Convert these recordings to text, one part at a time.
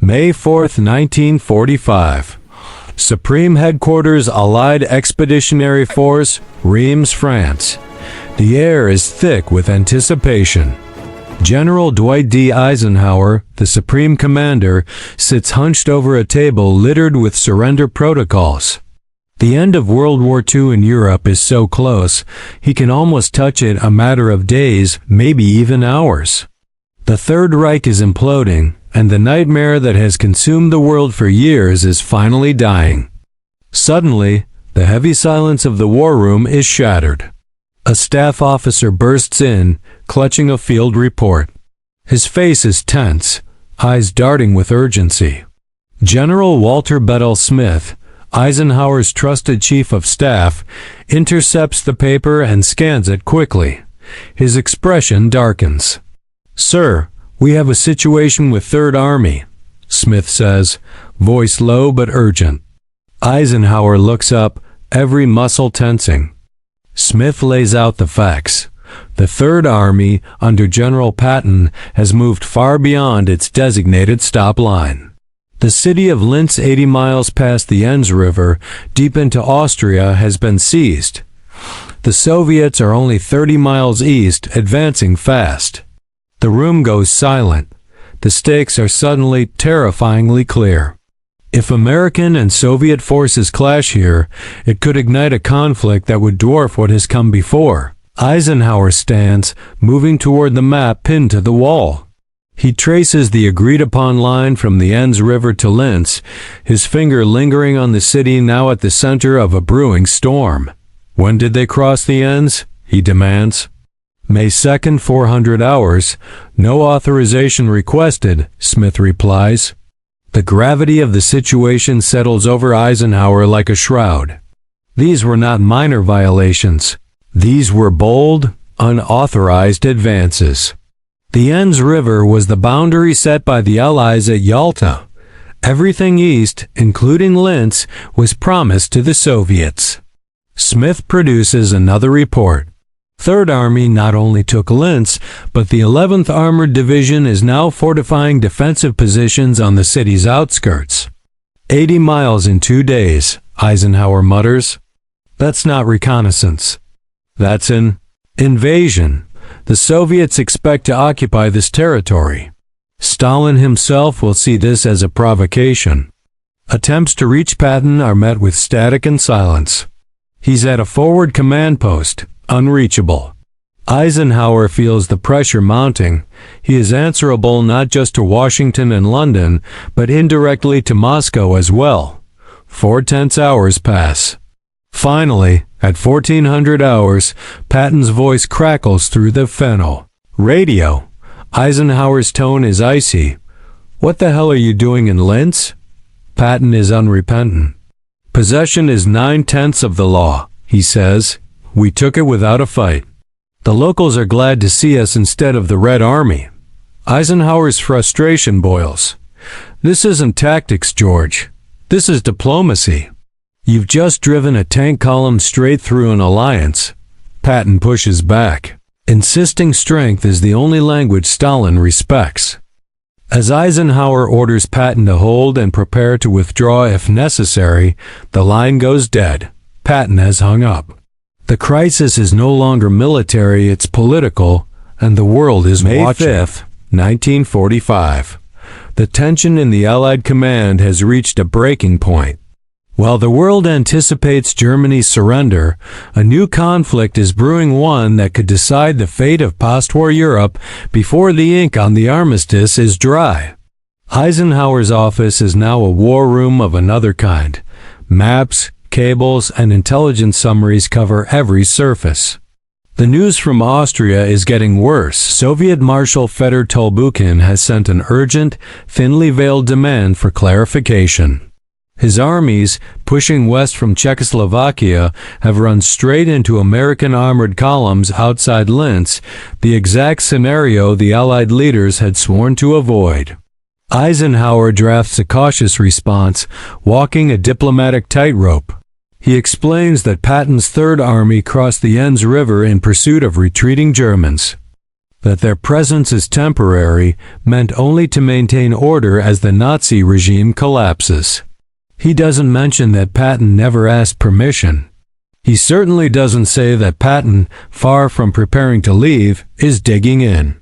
May 4, 1945. Supreme Headquarters Allied Expeditionary Force, Reims, France. The air is thick with anticipation. General Dwight D. Eisenhower, the Supreme Commander, sits hunched over a table littered with surrender protocols. The end of World War II in Europe is so close, he can almost touch it a matter of days, maybe even hours. The Third Reich is imploding, and the nightmare that has consumed the world for years is finally dying. Suddenly, the heavy silence of the war room is shattered. A staff officer bursts in, clutching a field report. His face is tense, eyes darting with urgency. General Walter Bedell Smith, Eisenhower's trusted chief of staff, intercepts the paper and scans it quickly. His expression darkens. "Sir, we have a situation with Third Army," Smith says, voice low but urgent. Eisenhower looks up, every muscle tensing. Smith lays out the facts. The Third Army, under General Patton, has moved far beyond its designated stop line. The city of Linz, 80 miles past the Enns River, deep into Austria, has been seized. The Soviets are only 30 miles east, advancing fast. The room goes silent. The stakes are suddenly terrifyingly clear. If American and Soviet forces clash here, it could ignite a conflict that would dwarf what has come before. Eisenhower stands, moving toward the map pinned to the wall. He traces the agreed-upon line from the Enns River to Linz, his finger lingering on the city now at the center of a brewing storm. "When did they cross the Enns?" he demands. "May 2nd, 400 hours. No authorization requested," Smith replies. The gravity of the situation settles over Eisenhower like a shroud. These were not minor violations. These were bold, unauthorized advances. The Enns River was the boundary set by the Allies at Yalta. Everything east, including Linz, was promised to the Soviets. Smith produces another report. Third Army not only took Linz, but the 11th Armored Division is now fortifying defensive positions on the city's outskirts. 80 miles in 2 days, Eisenhower mutters. That's not reconnaissance. That's an invasion. The Soviets expect to occupy this territory. Stalin himself will see this as a provocation. Attempts to reach Patton are met with static and silence. He's at a forward command post, unreachable. Eisenhower feels the pressure mounting. He is answerable not just to Washington and London, but indirectly to Moscow as well. 4 tense hours pass. Finally, at 1400 hours, Patton's voice crackles through the fennel. "Radio." Eisenhower's tone is icy. "What the hell are you doing in Linz?" Patton is unrepentant. "Possession is 9/10 of the law," he says. "We took it without a fight. The locals are glad to see us instead of the Red Army." Eisenhower's frustration boils. "This isn't tactics, George. This is diplomacy. You've just driven a tank column straight through an alliance." Patton pushes back. Insisting strength is the only language Stalin respects. As Eisenhower orders Patton to hold and prepare to withdraw if necessary, the line goes dead. Patton has hung up. The crisis is no longer military, it's political, and the world is watching. May 5th, 1945. The tension in the Allied command has reached a breaking point. While the world anticipates Germany's surrender, a new conflict is brewing, one that could decide the fate of post-war Europe before the ink on the armistice is dry. Eisenhower's office is now a war room of another kind. Maps, cables, and intelligence summaries cover every surface. The news from Austria is getting worse. Soviet Marshal Fedor Tolbukin has sent an urgent, thinly veiled demand for clarification. His armies, pushing west from Czechoslovakia, have run straight into American armored columns outside Linz, the exact scenario the Allied leaders had sworn to avoid. Eisenhower drafts a cautious response, walking a diplomatic tightrope. He explains that Patton's Third Army crossed the Enns River in pursuit of retreating Germans. that their presence is temporary, meant only to maintain order as the Nazi regime collapses. He doesn't mention that Patton never asked permission. He certainly doesn't say that Patton, far from preparing to leave, is digging in.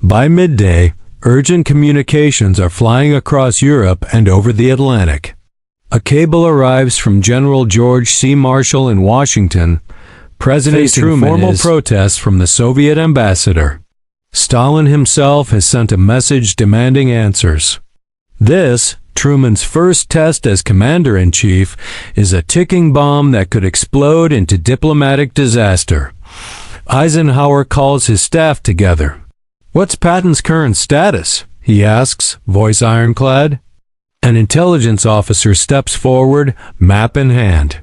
By midday, urgent communications are flying across Europe and over the Atlantic. A cable arrives from General George C. Marshall in Washington, President Truman formal protests from the Soviet ambassador. Stalin himself has sent a message demanding answers. This, Truman's first test as commander-in-chief, is a ticking bomb that could explode into diplomatic disaster. Eisenhower calls his staff together. "What's Patton's current status?" he asks, voice ironclad. An intelligence officer steps forward, map in hand.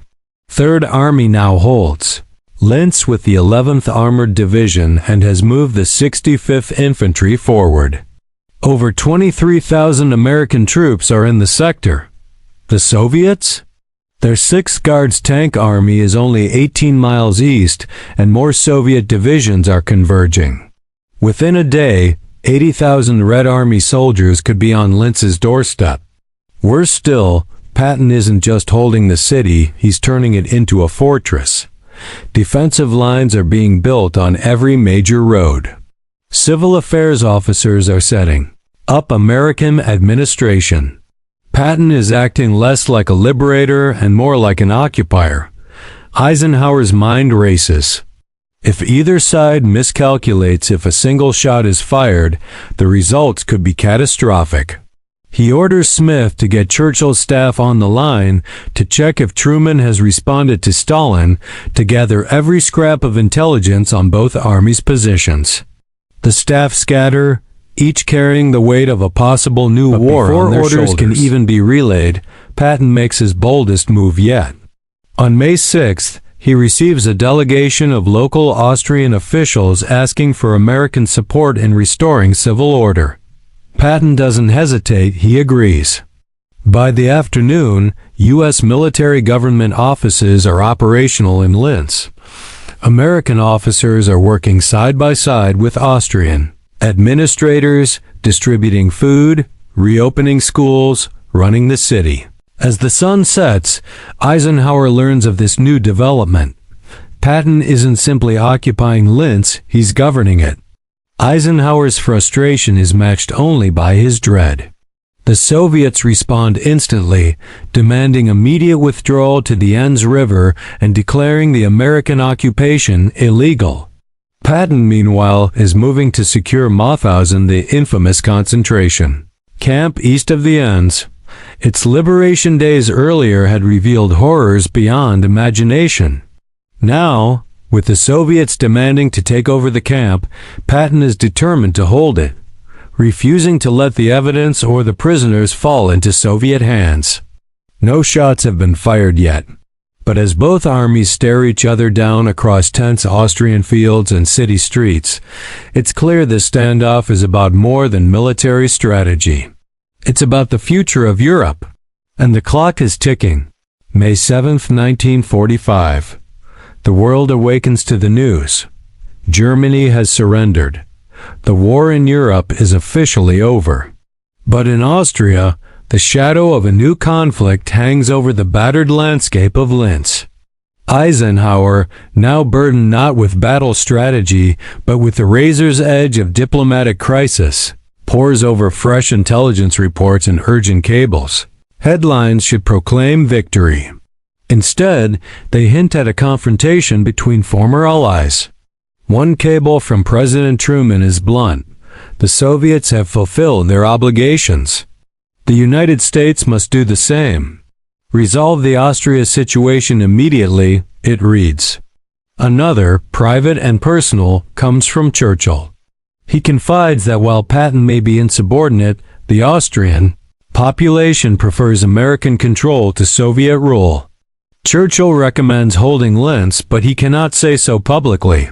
Third Army now holds Linz with the 11th Armored Division and has moved the 65th Infantry forward. Over 23,000 American troops are in the sector. The Soviets? Their 6th Guards Tank Army is only 18 miles east, and more Soviet divisions are converging. Within a day, 80,000 Red Army soldiers could be on Linz's doorstep. Worse still, Patton isn't just holding the city, he's turning it into a fortress. Defensive lines are being built on every major road. Civil affairs officers are setting up American administration. Patton is acting less like a liberator and more like an occupier. Eisenhower's mind races. If either side miscalculates if a single shot is fired, the results could be catastrophic. He orders Smith to get Churchill's staff on the line to check if Truman has responded to Stalin, to gather every scrap of intelligence on both armies' positions. The staff scatter, each carrying the weight of a possible new war on their shoulders. Before orders can even be relayed, Patton makes his boldest move yet. On May 6th, he receives a delegation of local Austrian officials asking for American support in restoring civil order. Patton doesn't hesitate, he agrees. By the afternoon, U.S. military government offices are operational in Linz. American officers are working side by side with Austrian administrators, distributing food, reopening schools, running the city. As the sun sets, Eisenhower learns of this new development. Patton isn't simply occupying Linz, he's governing it. Eisenhower's frustration is matched only by his dread. The Soviets respond instantly, demanding immediate withdrawal to the Enns River and declaring the American occupation illegal. Patton, meanwhile, is moving to secure Mauthausen, the infamous concentration camp east of the Enns. Its liberation days earlier had revealed horrors beyond imagination. Now, with the Soviets demanding to take over the camp, Patton is determined to hold it, refusing to let the evidence or the prisoners fall into Soviet hands. No shots have been fired yet, but as both armies stare each other down across tense Austrian fields and city streets, it's clear this standoff is about more than military strategy. It's about the future of Europe, and the clock is ticking. May 7, 1945. The world awakens to the news. Germany has surrendered. The war in Europe is officially over. But in Austria, the shadow of a new conflict hangs over the battered landscape of Linz. Eisenhower, now burdened not with battle strategy, but with the razor's edge of diplomatic crisis, pores over fresh intelligence reports and urgent cables. Headlines should proclaim victory. Instead, they hint at a confrontation between former allies. One cable from President Truman is blunt. The Soviets have fulfilled their obligations. The United States must do the same. Resolve the Austria situation immediately, it reads. Another, private and personal, comes from Churchill. He confides that while Patton may be insubordinate, the Austrian population prefers American control to Soviet rule. Churchill recommends holding Linz, but he cannot say so publicly.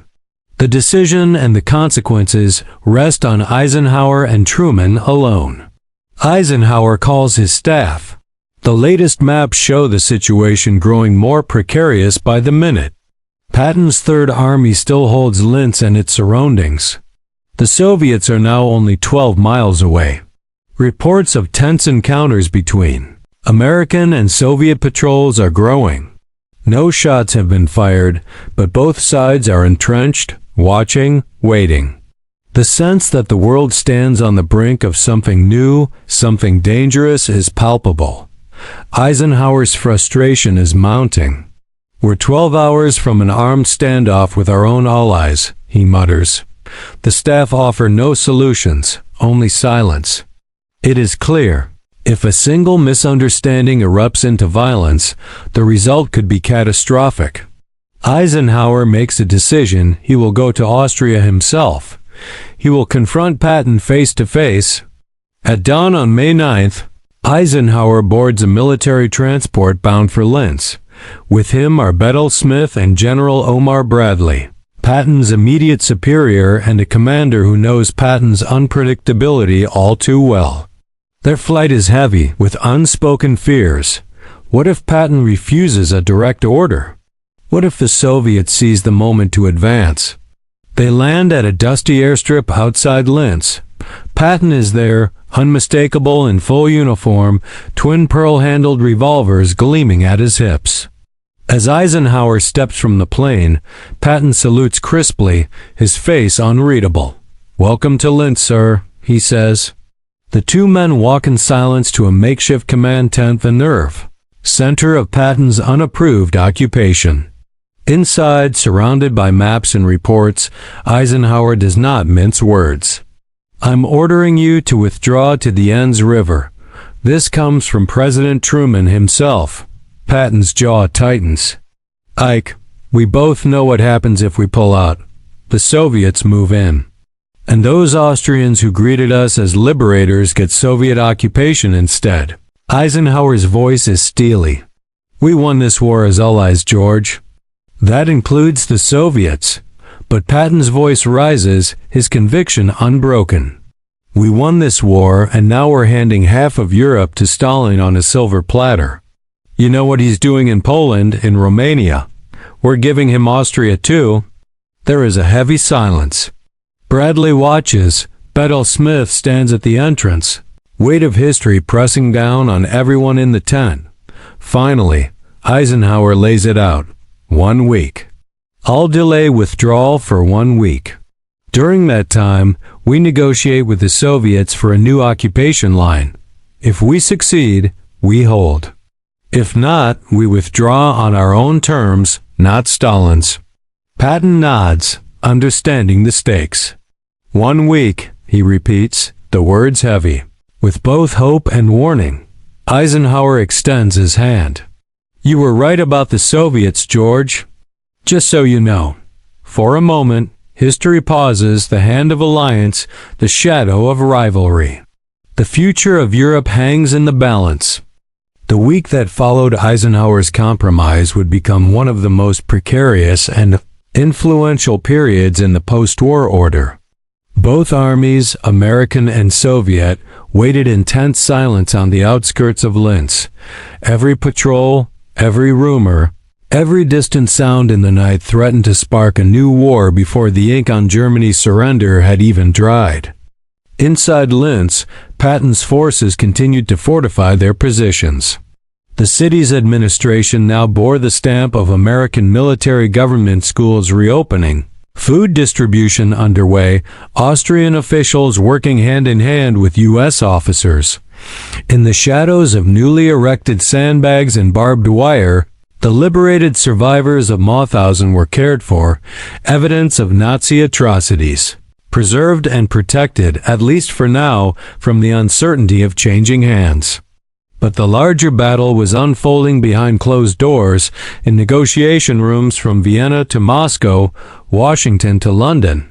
The decision and the consequences rest on Eisenhower and Truman alone. Eisenhower calls his staff. The latest maps show the situation growing more precarious by the minute. Patton's Third Army still holds Linz and its surroundings. The Soviets are now only 12 miles away. Reports of tense encounters between American and Soviet patrols are growing. No shots have been fired, but both sides are entrenched, watching, waiting. The sense that the world stands on the brink of something new, something dangerous, is palpable. Eisenhower's frustration is mounting. "We're 12 hours from an armed standoff with our own allies," he mutters. The staff offer no solutions, only silence. It is clear, if a single misunderstanding erupts into violence, the result could be catastrophic. Eisenhower makes a decision: he will go to Austria himself. He will confront Patton face to face. At dawn on May 9th, Eisenhower boards a military transport bound for Linz. With him are Bedell Smith and General Omar Bradley, Patton's immediate superior and a commander who knows Patton's unpredictability all too well. Their flight is heavy with unspoken fears. What if Patton refuses a direct order? What if the Soviets seize the moment to advance? They land at a dusty airstrip outside Linz. Patton is there, unmistakable in full uniform, twin pearl-handled revolvers gleaming at his hips. As Eisenhower steps from the plane, Patton salutes crisply, his face unreadable. "Welcome to Linz, sir," he says. The two men walk in silence to a makeshift command tent, the Nerve, center of Patton's unapproved occupation. Inside, surrounded by maps and reports, Eisenhower does not mince words. "I'm ordering you to withdraw to the Enns River." This comes from President Truman himself. Patton's jaw tightens. "Ike, we both know what happens if we pull out. The Soviets move in. And those Austrians who greeted us as liberators get Soviet occupation instead." Eisenhower's voice is steely. "We won this war as allies, George. That includes the Soviets." But Patton's voice rises, his conviction unbroken. "We won this war, and now we're handing half of Europe to Stalin on a silver platter. You know what he's doing in Poland, in Romania. We're giving him Austria too." There is a heavy silence. Bradley watches. Bedell Smith stands at the entrance, weight of history pressing down on everyone in the tent. Finally, Eisenhower lays it out. 1 week. "I'll delay withdrawal for 1 week. During that time, we negotiate with the Soviets for a new occupation line. If we succeed, we hold. If not, we withdraw on our own terms, not Stalin's." Patton nods, understanding the stakes. 1 week, he repeats, the words heavy, with both hope and warning. Eisenhower extends his hand. "You were right about the Soviets, George. Just so you know." For a moment, history pauses, the hand of alliance, the shadow of rivalry. The future of Europe hangs in the balance. The week that followed Eisenhower's compromise would become one of the most precarious and influential periods in the post-war order. Both armies, American and Soviet, waited in tense silence on the outskirts of Linz. Every patrol, every rumor, every distant sound in the night threatened to spark a new war before the ink on Germany's surrender had even dried. Inside Linz, Patton's forces continued to fortify their positions. The city's administration now bore the stamp of American military government schools reopening, food distribution underway, Austrian officials working hand in hand with U.S. officers. In the shadows of newly erected sandbags and barbed wire, the liberated survivors of Mauthausen were cared for, evidence of Nazi atrocities, preserved and protected, at least for now, from the uncertainty of changing hands. But the larger battle was unfolding behind closed doors, in negotiation rooms from Vienna to Moscow, Washington to London.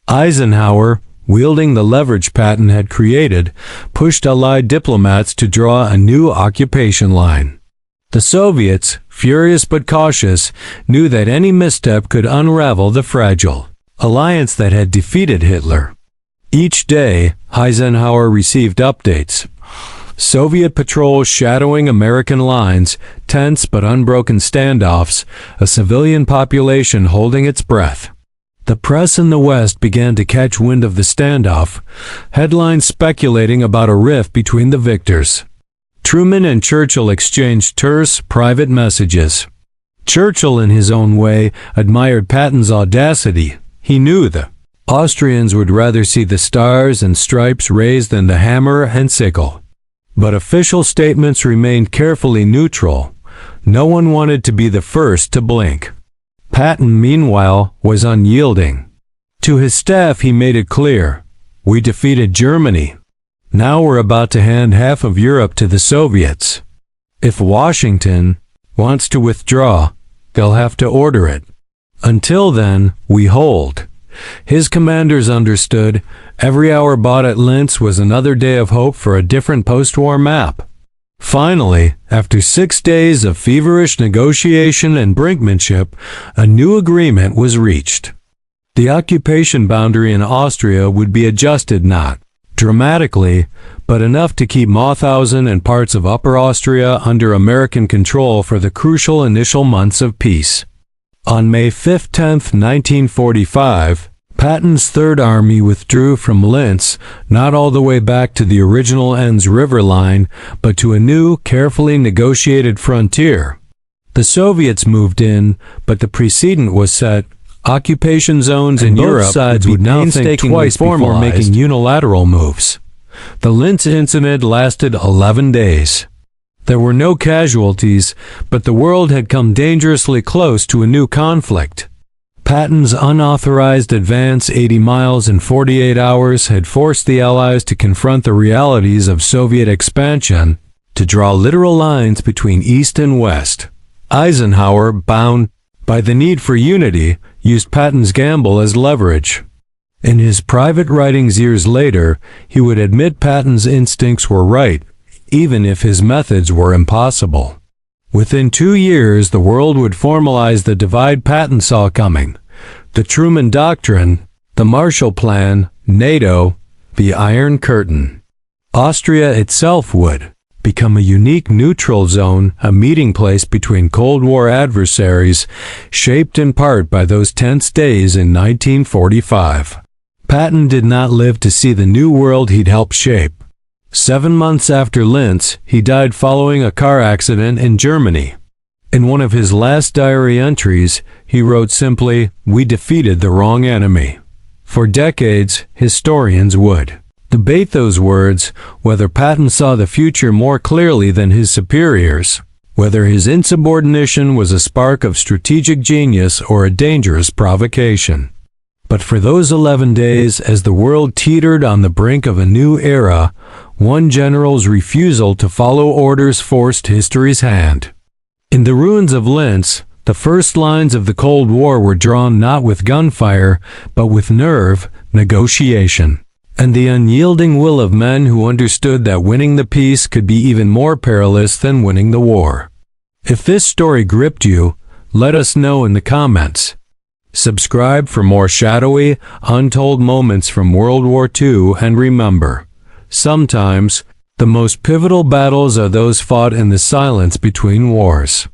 Eisenhower, wielding the leverage Patton had created, pushed Allied diplomats to draw a new occupation line. The Soviets, furious but cautious, knew that any misstep could unravel the fragile alliance that had defeated Hitler. Each day, Eisenhower received updates. Soviet patrols shadowing American lines, tense but unbroken standoffs, a civilian population holding its breath. The press in the West began to catch wind of the standoff, headlines speculating about a rift between the victors. Truman and Churchill exchanged terse, private messages. Churchill, in his own way, admired Patton's audacity. He knew the Austrians would rather see the stars and stripes raised than the hammer and sickle. But official statements remained carefully neutral. No one wanted to be the first to blink. Patton, meanwhile, was unyielding. To his staff he made it clear, "We defeated Germany. Now we're about to hand half of Europe to the Soviets. If Washington wants to withdraw, they'll have to order it. Until then, we hold." His commanders understood. Every hour bought at Linz was another day of hope for a different post-war map. Finally, after 6 days of feverish negotiation and brinkmanship, a new agreement was reached. The occupation boundary in Austria would be adjusted not dramatically, but enough to keep Mauthausen and parts of Upper Austria under American control for the crucial initial months of peace. On May 5–10, 1945, Patton's Third Army withdrew from Linz, not all the way back to the original Enns River line, but to a new, carefully negotiated frontier. The Soviets moved in, but the precedent was set. Occupation zones in Europe would now think twice before making unilateral moves. The Linz incident lasted 11 days. There were no casualties, but the world had come dangerously close to a new conflict. Patton's unauthorized advance 80 miles in 48 hours had forced the Allies to confront the realities of Soviet expansion, to draw literal lines between East and West. Eisenhower, bound by the need for unity, used Patton's gamble as leverage. In his private writings years later, he would admit Patton's instincts were right, even if his methods were impossible. Within 2 years, the world would formalize the divide Patton saw coming: the Truman Doctrine, the Marshall Plan, NATO, the Iron Curtain. Austria itself would become a unique neutral zone, a meeting place between Cold War adversaries, shaped in part by those tense days in 1945. Patton did not live to see the new world he'd helped shape. 7 months after Linz, he died following a car accident in Germany. In one of his last diary entries, he wrote simply, "We defeated the wrong enemy." For decades, historians would debate those words, whether Patton saw the future more clearly than his superiors, whether his insubordination was a spark of strategic genius or a dangerous provocation. But for those 11 days, as the world teetered on the brink of a new era, one general's refusal to follow orders forced history's hand. In the ruins of Linz, the first lines of the Cold War were drawn not with gunfire, but with nerve, negotiation, and the unyielding will of men who understood that winning the peace could be even more perilous than winning the war. If this story gripped you, let us know in the comments. Subscribe for more shadowy, untold moments from World War II, and remember, sometimes, the most pivotal battles are those fought in the silence between wars.